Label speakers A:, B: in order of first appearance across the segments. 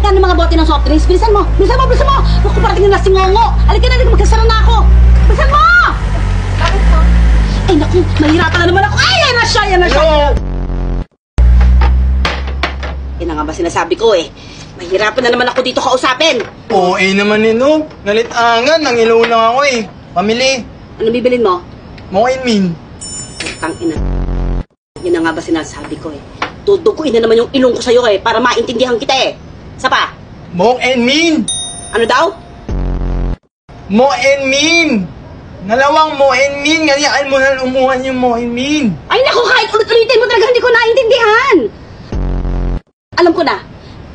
A: magkano mga bote ng soft drinks? Bilisan mo! Bilisan mo! Bilisan mo! Naku, parating na singongo! Halika na, magkasara na ako! Bilisan mo!
B: Bakit po?
A: Ay, naku, mahirapan na naman ako! Ay, yan na siya! Yan na siya! Yan na nga ba sinasabi ko eh. Mahirapan na naman ako dito kausapin.
C: Oo, naman no. Nalitangan, nangilaw lang ako eh. Pamili.
A: Ano bibilin mo?
C: Moinmin.
A: Tangina. Yan na nga ba sinasabi ko eh. Duduguin na naman yung ilong ko sa'yo eh, para maintindihan kita eh. Isa pa?
C: Moinmin.
A: Ano daw?
C: Moinmin. Nalawang Moinmin. Ngayaan mo na umuhan yung Moinmin.
A: Ay naku, kahit ulit-ulitin mo talaga hindi ko naintindihan. Alam ko na.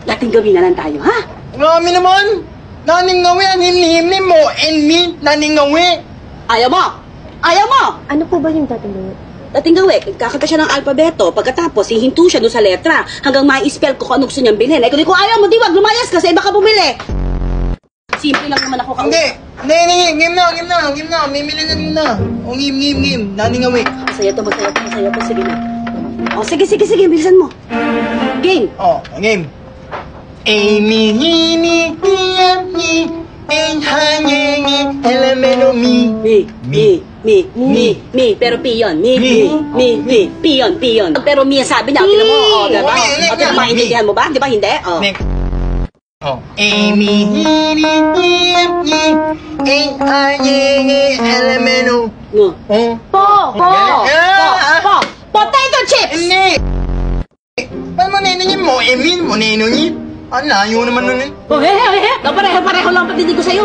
A: Dating gawin na lang tayo, ha?
C: Marami naman. Naning ngawi, ang himni-himni mo. Moinmin. Naning ngawi.
A: Ayaw mo! Ayaw mo!
B: Ano po ba yung tatanungin?
A: Dating gawin, kakanta siya ng alpabeto. Pagkatapos, hihinto siya doon sa letra hanggang ma-spell ko kung anong gusto niyang bilhin. Eh, kung ayaw mo, di wag lumayas kasi baka bumili. Simple lang naman ako.
C: Hindi. Ngim na. Mimili na. O, ngim. Naning ngawi.
A: Masaya to. Sige na. O, sige. Bilisan mo. Game.
C: O, ngim. Amy, hini, hiyami, enhanyengi, elemento mi.
A: Mi. Pero piyon. Mi. Piyon. Pero mi ang sabi niya. Tingnan mo. O, diba? O, diba maintindihan mo ba? Di ba hindi? O.
C: Oh, Amy, hini, hiyami, enhanyengi, elemento. Potato chips!
A: Hindi.
C: Paano mo ninonyin mo? Emin mo ninonyin? Ang layo naman nun eh.
A: Oh, pareho lang patidig ko sa'yo.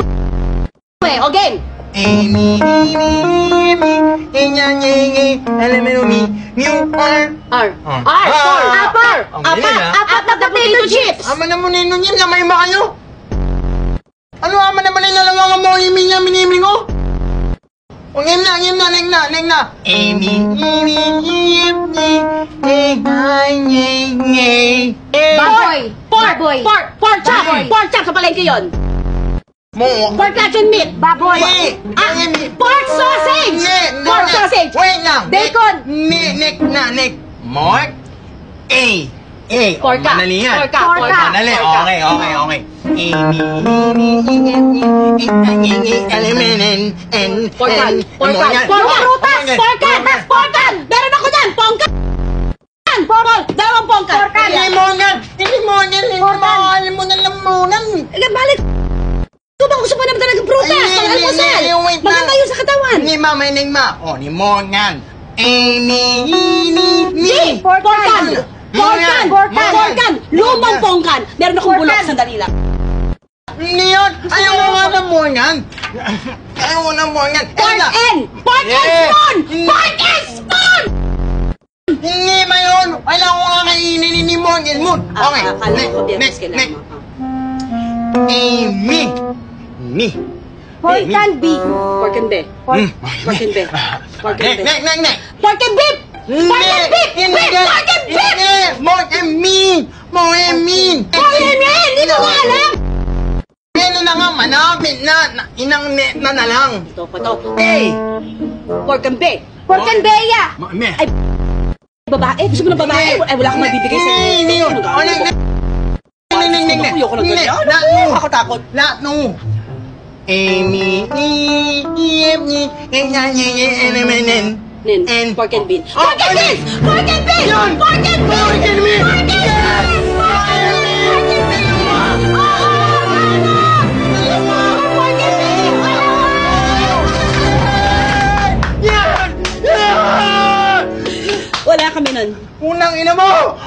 A: O, game.
C: Amy, enyanyengi, elemento mi, R.
A: Apat na potato chips.
C: Ama na mo ninonyin, lamay ba kayo? Ano ama naman nilalawang mo, Amy niya, miniming ko? O, ngim na. Amy, enyanyengi,
A: Pork chop sa palengke yun. Pork luncheon meat.
B: Baboy!
A: Pork sausage. Pork sausage.
C: Wait lang.
A: Bacon.
C: Nick. Mark.
A: Porka.
C: Manali yan.
A: Porka.
C: Manali. Okay.
A: Porkan. Meron ako dyan. Pongkan. Dalawang pongkan.
C: Hindi mo yan. Lamunan.
A: Balik. Ito ba gusto pa naman talagang prutas? Pang almusal. Maganda yun sa katawan.
C: Ni ma. O, ni Morgan.
A: Porkan. Lumang pongkan. Meron akong bulok. Sandali lang.
C: Hindi yun. Ayaw mo nga ng Morgan.
A: Pork and spoon.
C: Hindi ba yun? Alam ko nga kainin ni Morgan Moon. Okay. Next. Me.
B: Pork and beef.
A: Pork and beef. Pork and beef.
C: Pork and beef.
A: Hindi ko alam.
C: Ano na nga, manapit na. Inang net na lang.
A: Ito pa to. Pork and beef.
B: Pork and beya.
A: Ay, babae? Gusto mo ng babae? Ay, wala akong mabibigay sa iyo.
C: Hindi yun.
A: Ayoko na ganyan. Ako takot.
C: Lahat no. Amy,
A: And pork and beans.
C: Pork and beans! Yun! Pork and beans!
A: Wala kami nun.
C: Unang ina mo!